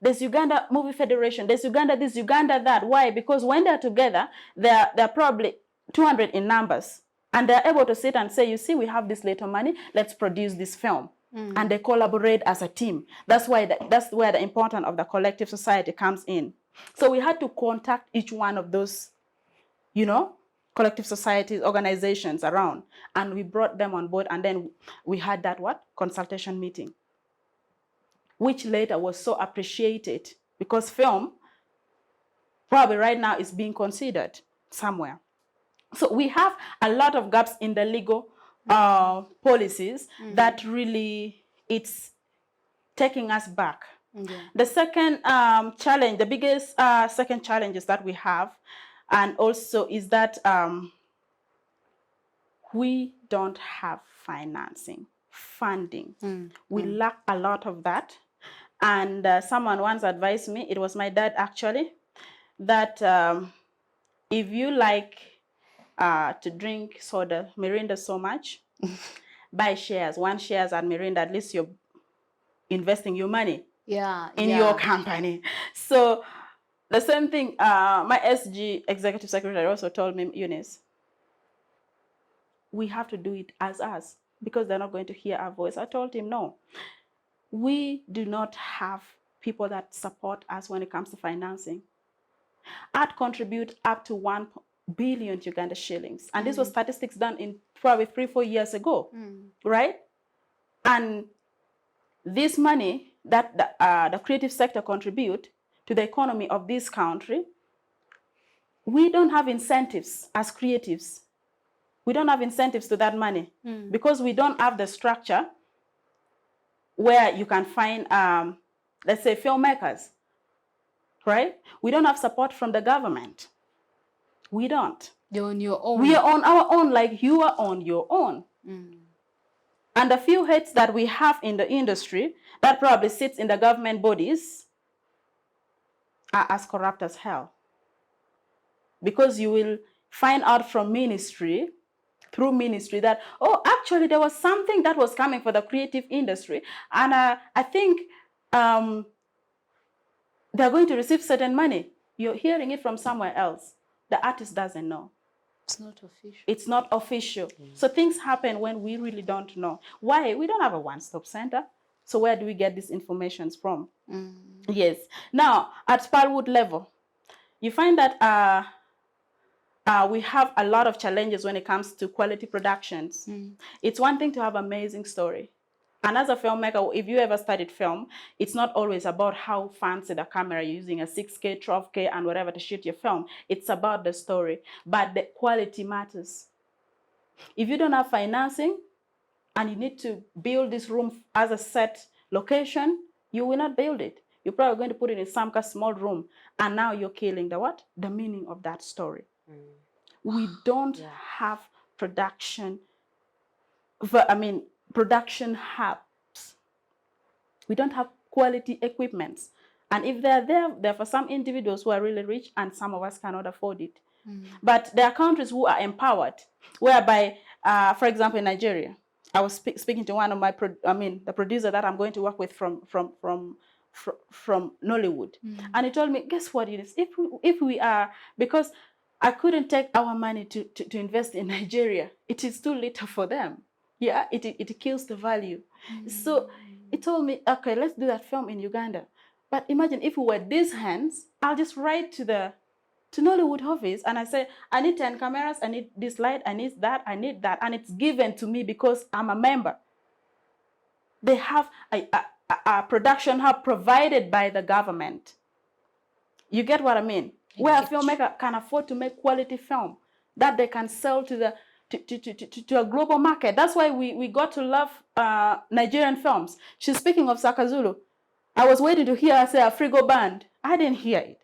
There's Uganda Movie Federation. There's Uganda this, Uganda that. Why? Because when they're together, they're probably, 200 in numbers. And they're able to sit and say, you see, we have this little money, let's produce this film. And they collaborate as a team. That's where the importance of the collective society comes in. So we had to contact each one of those, you know, collective societies, organizations around, and we brought them on board, and then we had that consultation meeting, which later was so appreciated because film probably right now is being considered somewhere. So we have a lot of gaps in the legal policies that really it's taking us back. The second challenge, the biggest second challenges that we have, and also is that we don't have funding. We lack a lot of that. And someone once advised me, it was my dad actually, that if you like to drink soda, Mirinda so much, buy shares. One shares at Mirinda, at least you're investing your money in your company. So the same thing, my SG executive secretary also told me, Eunice, we have to do it as us because they're not going to hear our voice. I told him, no, we do not have people that support us when it comes to financing. Art contribute up to 1 billion Uganda shillings. And this was statistics done in probably 3-4 years ago, right? And this money that the creative sector contribute to the economy of this country, we don't have incentives as creatives. We don't have incentives to that money because we don't have the structure where you can find, let's say, filmmakers, right? We don't have support from the government. We don't. You're on your own. We are on our own, like you are on your own. And the few heads that we have in the industry that probably sits in the government bodies are as corrupt as hell. Because you will find out from ministry, through ministry, that, oh, actually there was something that was coming for the creative industry. And I think they're going to receive certain money. You're hearing it from somewhere else. The artist doesn't know. It's not official. It's not official. So things happen when we really don't know. Why? We don't have a one-stop center. So where do we get these informations from? Yes. Now, at Spalwood level, you find that we have a lot of challenges when it comes to quality productions. It's one thing to have an amazing story. And as a filmmaker, if you ever studied film, it's not always about how fancy the camera you're using, a 6K, 12K, and whatever to shoot your film. It's about the story. But the quality matters. If you don't have financing and you need to build this room as a set location, you will not build it. You're probably going to put it in some small room. And now you're killing the what? The meaning of that story. We don't have production hubs. We don't have quality equipments. And if they're there, they're for some individuals who are really rich, and some of us cannot afford it. But there are countries who are empowered, whereby, for example, in Nigeria, I was speaking to one of my, the producer that I'm going to work with from Nollywood. And he told me, guess what it is? If we are, because I couldn't take our money to invest in Nigeria. It is too little for them. Yeah, it kills the value. So he told me, okay, let's do that film in Uganda. But imagine if we were these hands, I'll just write to Nollywood office and I say, I need 10 cameras, I need this light, I need that, and it's given to me because I'm a member. They have a production hub provided by the government. You get what I mean? Where a filmmaker can afford to make quality film that they can sell to a global market. That's why we got to love Nigerian films. She's speaking of Sakazulu. I was waiting to hear her say a Frigo Band. I didn't hear it.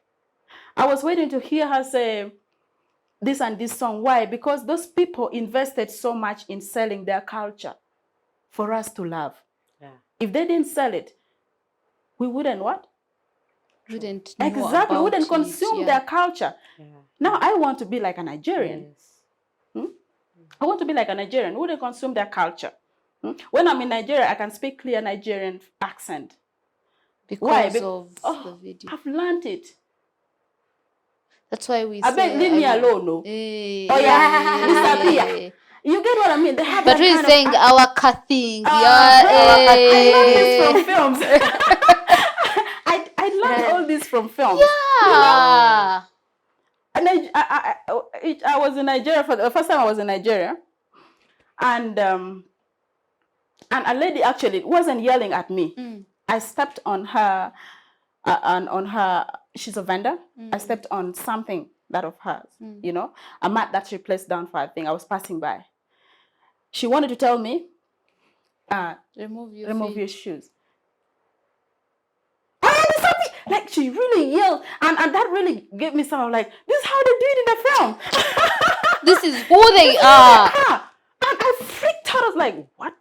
I was waiting to hear her say this and this song. Why? Because those people invested so much in selling their culture for us to love. Yeah. If they didn't sell it, we wouldn't what? Wouldn't consume their culture. Yeah. Now I want to be like a Nigerian. Yes. I want to be like a Nigerian who wouldn't consume their culture. When I'm in Nigeria, I can speak clear Nigerian accent. Because of the video. I've learned it. That's why we I say, beg, leave me alone, no. Oh yeah, disappear. You get what I mean? They have but that we're kind saying of, our thing. I learned this from films. I learned all this from films. You know? Yeah. And I was in Nigeria for the first time. I was in Nigeria, and a lady actually wasn't yelling at me. I stepped on her, on her. She's a vendor. I stepped on something that of hers. You know, a mat that she placed down for a thing. I was passing by. She wanted to tell me, Remove your shoes. Like she really yelled, and that really gave me some of like, this is how they do it in the film. This is who they are. And I freaked out. I was like, what?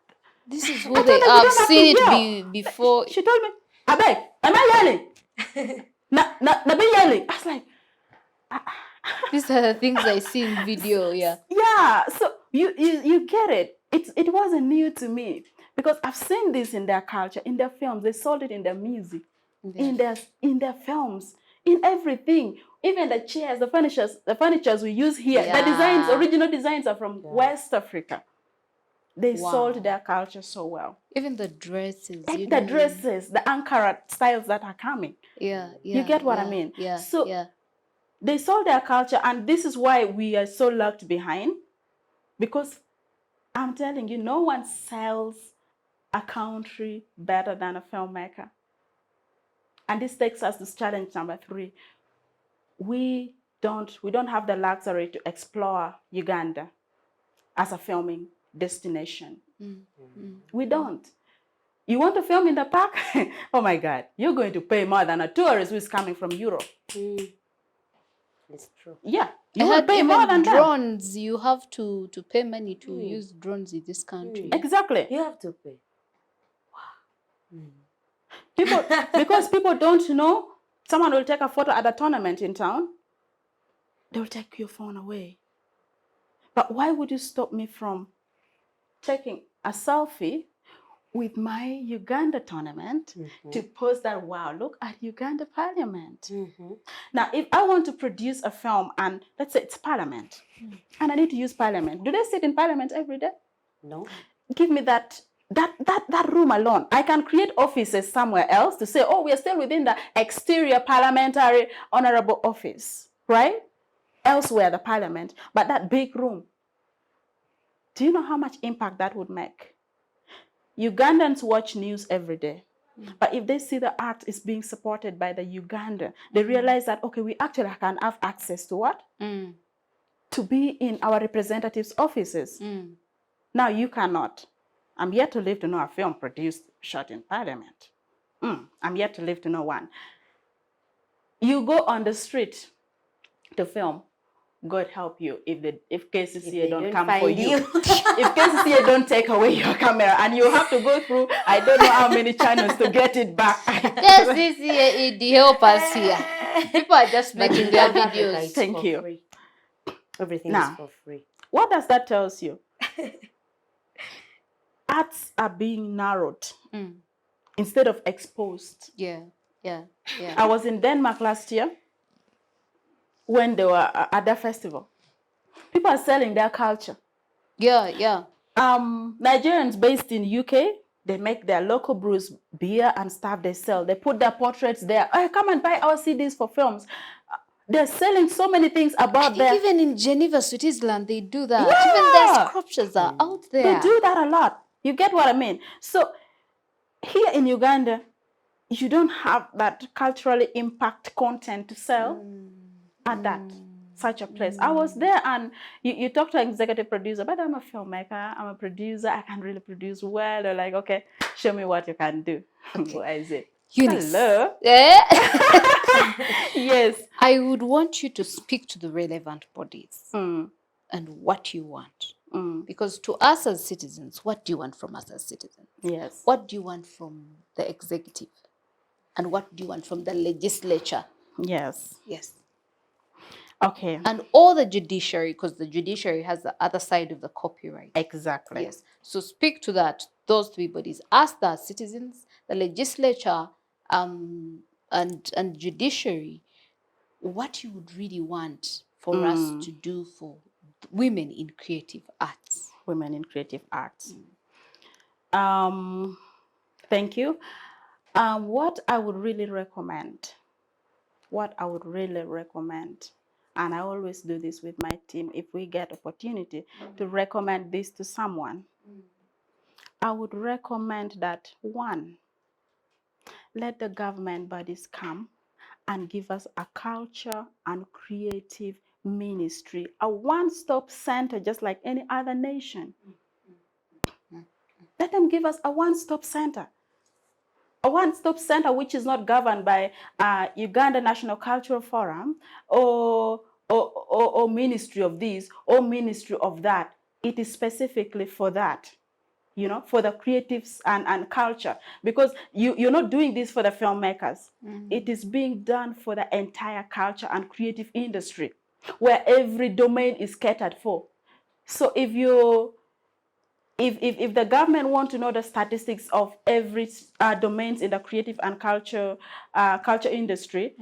This is who they are. I've seen it before. She told me, I beg, am I yelling? Not be yelling. I was like, these are the things I see in video. Yeah. Yeah. So you get it. It wasn't new to me because I've seen this in their culture, in their films. They sold it in their music, in their films, in everything. Even the chairs, the furnitures we use here. Yeah. The designs, original designs are from West Africa. They sold their culture so well. Even the dresses. The dresses, the Ankara styles that are coming. Yeah. You get what I mean? Yeah. So they sold their culture, and this is why we are so locked behind. Because I'm telling you, no one sells a country better than a filmmaker. And this takes us to challenge number 3. We don't have the luxury to explore Uganda as a filming destination. We don't. You want to film in the park? Oh my God, you're going to pay more than a tourist who is coming from Europe. It's true. Yeah, you will pay more than drones. Them. You have to pay money to use drones in this country. Exactly. You have to pay. People, because people don't know, someone will take a photo at a tournament in town. They will take your phone away. But why would you stop me from taking a selfie with my Uganda tournament to post that, wow, look at Uganda Parliament. Now, if I want to produce a film and let's say it's Parliament, and I need to use Parliament, do they sit in Parliament every day? No. Give me that room alone. I can create offices somewhere else to say, oh, we are still within the exterior parliamentary honorable office, right? Elsewhere, the Parliament, but that big room. Do you know how much impact that would make? Ugandans watch news every day. But if they see the art is being supported by the Uganda, they realize that, okay, we actually can have access to what? To be in our representatives' offices. Now you cannot. I'm yet to live to know a film produced, shot in Parliament. I'm yet to live to know one. You go on the street to film. God help you if KCCA don't come for you. If KCCA don't take away your camera and you have to go through, I don't know how many channels to get it back. KCCA, it help us here. People are just making their videos. Thank you. Free. Everything is for free. What does that tell you? Arts are being narrowed instead of exposed. Yeah. I was in Denmark last year when they were at their festival. People are selling their culture. Yeah. Nigerians based in UK, they make their local brews, beer and stuff they sell. They put their portraits there. Oh, come and buy our CDs for films. They're selling so many things about their... Even in Geneva, Switzerland, they do that. Yeah. Even their sculptures are out there. They do that a lot. You get what I mean? So here in Uganda, you don't have that culturally impact content to sell at such a place. I was there and you talk to an executive producer, but I'm a filmmaker, I'm a producer, I can't really produce well. They're like, okay, show me what you can do. Okay. What is it? Eunice. Hello? Yes. I would want you to speak to the relevant bodies and what you want. Because to us as citizens, what do you want from us as citizens? Yes. What do you want from the executive? And what do you want from the legislature? Yes. Okay. And all the judiciary, because the judiciary has the other side of the copyright. Exactly. Yes. So speak to that, those 3 bodies. Ask the citizens, the legislature, and judiciary, what you would really want for us to do for women in creative arts. Women in creative arts. Thank you. What I would really recommend, and I always do this with my team, if we get opportunity to recommend this to someone, I would recommend that, one, let the government bodies come and give us a culture and creative ministry, a one-stop center, just like any other nation. Let them give us a one-stop center. A one-stop center which is not governed by Uganda National Cultural Forum or ministry of this or ministry of that. It is specifically for that, you know, for the creatives and culture, because you're not doing this for the filmmakers. It is being done for the entire culture and creative industry, where every domain is catered for. So if the government want to know the statistics of every domains in the creative and culture industry,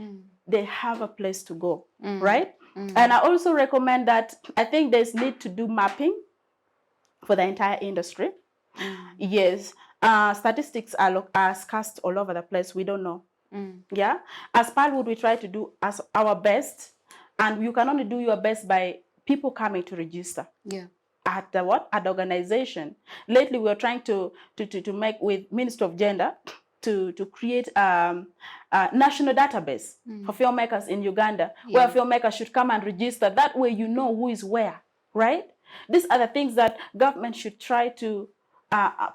they have a place to go, right? And I also recommend that, I think there's need to do mapping for the entire industry. Yes, statistics are scarce all over the place. We don't know. Yeah, as Palwood, we try to do as our best, and you can only do your best by people coming to register. Yeah. At the organization. Lately, we are trying to make with Ministry of Gender to create a national database for filmmakers in Uganda, where filmmakers should come and register. That way, you know who is where, right? These are the things that government should try to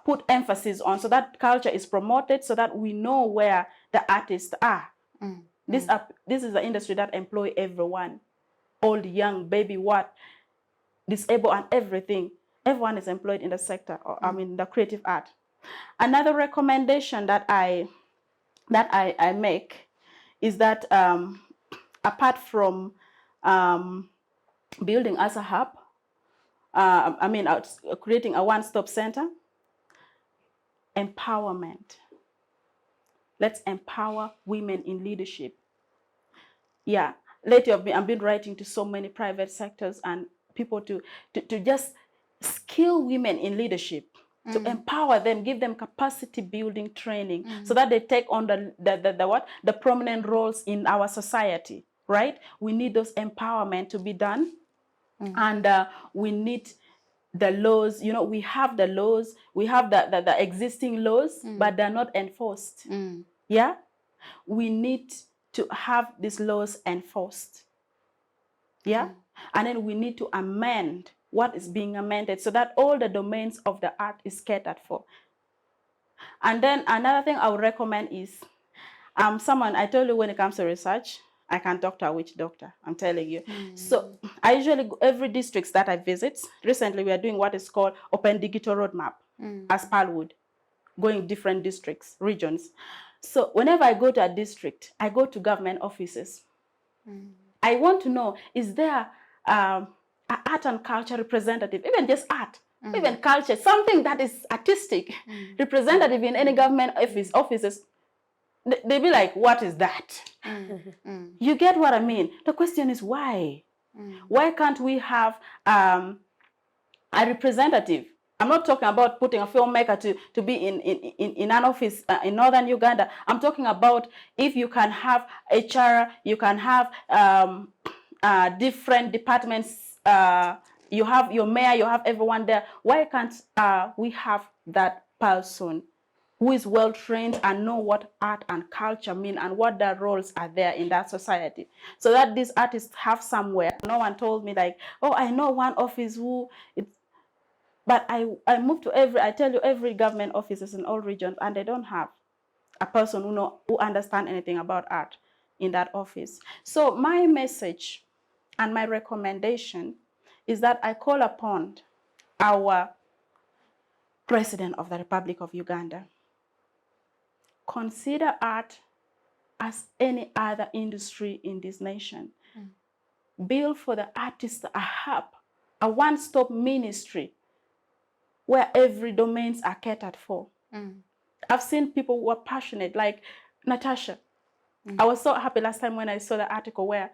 put emphasis on, so that culture is promoted, so that we know where the artists are. This is the industry that employ everyone, old, young, baby, what, disabled, and everything. Everyone is employed in the sector, or I mean the creative art. Another recommendation that I make is that apart from building as a hub, creating a one-stop center, empowerment. Let's empower women in leadership. Yeah, lately I've been writing to so many private sectors and people to just skill women in leadership, to empower them, give them capacity building training, so that they take on the prominent roles in our society, right? We need those empowerment to be done. And we need the laws. You know, we have the laws, we have the existing laws, but they're not enforced. Yeah, we need to have these laws enforced. Yeah, and then we need to amend what is being amended, so that all the domains of the art is catered for. And then another thing I would recommend is someone, I told you, when it comes to research, I can't talk to a witch doctor, I'm telling you. So I usually, every district that I visit, recently we are doing what is called Open Digital Roadmap as Palwood, going different districts, regions. So whenever I go to a district, I go to government offices. I want to know, is there an art and culture representative, even just art, even culture, something that is artistic, representative in any government offices. They be like, what is that? You get what I mean? The question is why? Why can't we have a representative? I'm not talking about putting a filmmaker to be in an office in northern Uganda. I'm talking about if you can have HR, you can have different departments, you have your mayor, you have everyone there. Why can't we have that person who is well trained and know what art and culture mean and what their roles are there in that society, so that these artists have somewhere? No one told me like, oh, I know one office who it's, but I moved to every government offices in all regions, and they don't have a person who understand anything about art in that office. So my message and my recommendation is that I call upon our President of the Republic of Uganda, consider art as any other industry in this nation. Build for the artists a hub, a one-stop ministry where every domains are catered for. I've seen people who are passionate, like Natasha. I was so happy last time when I saw the article where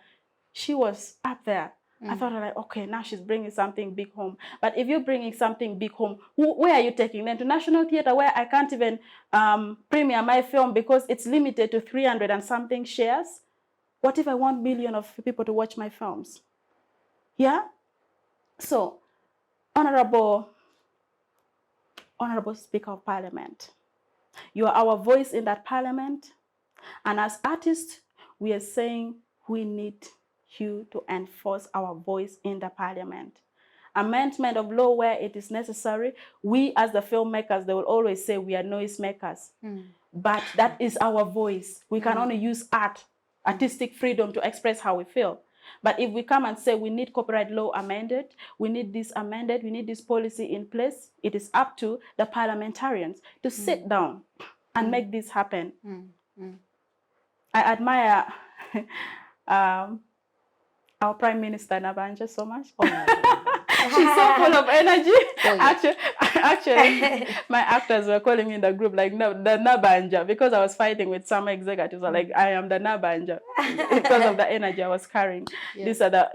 she was up there. I thought, like, okay, now she's bringing something big home. But if you're bringing something big home, where are you taking them? To National Theatre, where I can't even premiere my film because it's limited to 300 and something shares? What if I want millions of people to watch my films? Yeah? So, Honorable Speaker of Parliament, you are our voice in that parliament. And as artists, we are saying we need you to enforce our voice in the parliament. Amendment of law where it is necessary. We as the filmmakers, they will always say we are noisemakers. But that is our voice. We can only use artistic freedom to express how we feel. But if we come and say we need copyright law amended, we need this amended, we need this policy in place, it is up to the parliamentarians to sit down and make this happen. I admire our Prime Minister Nabanja so much. She's so full of energy. Actually, my actors were calling me in the group like the Nabanja because I was fighting with some executives. Like, I am the Nabanja because of the energy I was carrying. These are the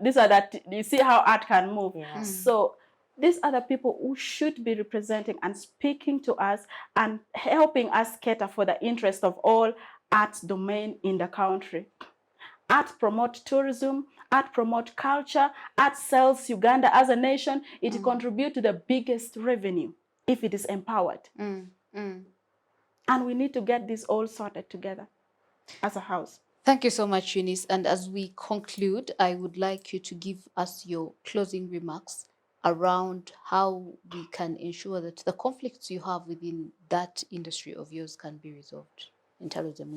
you see how art can move. So these are the people who should be representing and speaking to us and helping us cater for the interest of all arts domain in the country. Art promote tourism, art promote culture, art sells Uganda as a nation. It contributes to the biggest revenue if it is empowered. And we need to get this all sorted together as a house. Thank you so much, Eunice. And as we conclude, I would like you to give us your closing remarks around how we can ensure that the conflicts you have within that industry of yours can be resolved in terms of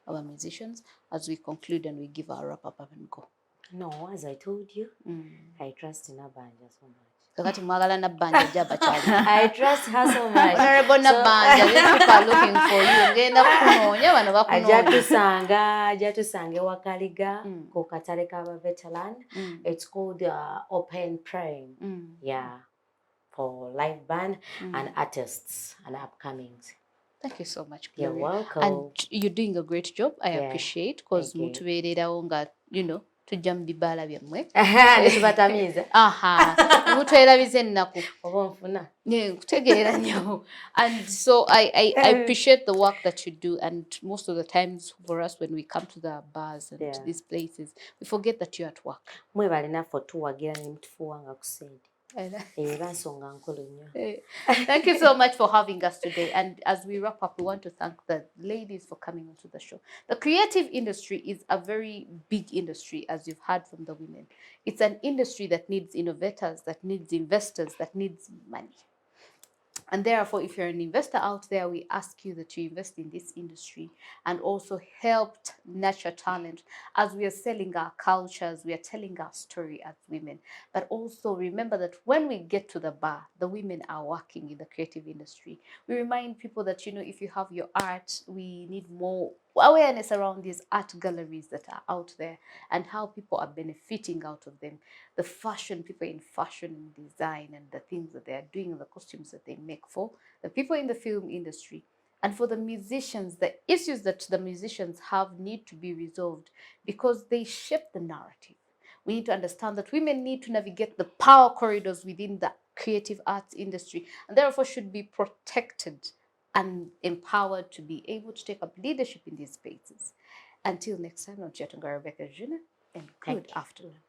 our musicians, as we conclude and we give our wrap up and go. No, as I told you, I trust in Nabanja so much. I trust her so much. Honorable Nabanja, people are looking for you. Jatusanga wakaliga ko katale kaba veteran. It's called Open Prime. Yeah, for live band and artists and upcomings. Thank you so much, Gloria. You're welcome. And you're doing a great job. I appreciate because you know, tujambi bala byamwe. Ekibatamiza. Mutwera bizennaku. Obonfuna. Kutegeera nnyo. And so I appreciate the work that you do, and most of the times for us when we come to the bars and these places, we forget that you're at work. Mwebale naffe tuwagira ne mutufuwanga kusente. Thank you so much for having us today. And as we wrap up, we want to thank the ladies for coming onto the show. The creative industry is a very big industry, as you've heard from the women. It's an industry that needs innovators, that needs investors, that needs money. And therefore, if you're an investor out there, we ask you that you invest in this industry and also help nurture talent. As we are selling our cultures, we are telling our story as women. But also remember that when we get to the bar, the women are working in the creative industry. We remind people that, you know, if you have your art, we need more awareness around these art galleries that are out there and how people are benefiting out of them. The fashion, people in fashion and design and the things that they are doing and the costumes that they make for the people in the film industry. And for the musicians, the issues that the musicians have need to be resolved because they shape the narrative. We need to understand that women need to navigate the power corridors within the creative arts industry and therefore should be protected and empowered to be able to take up leadership in these spaces. Until next time, Namusiitwa Rebecca Juna, and good afternoon.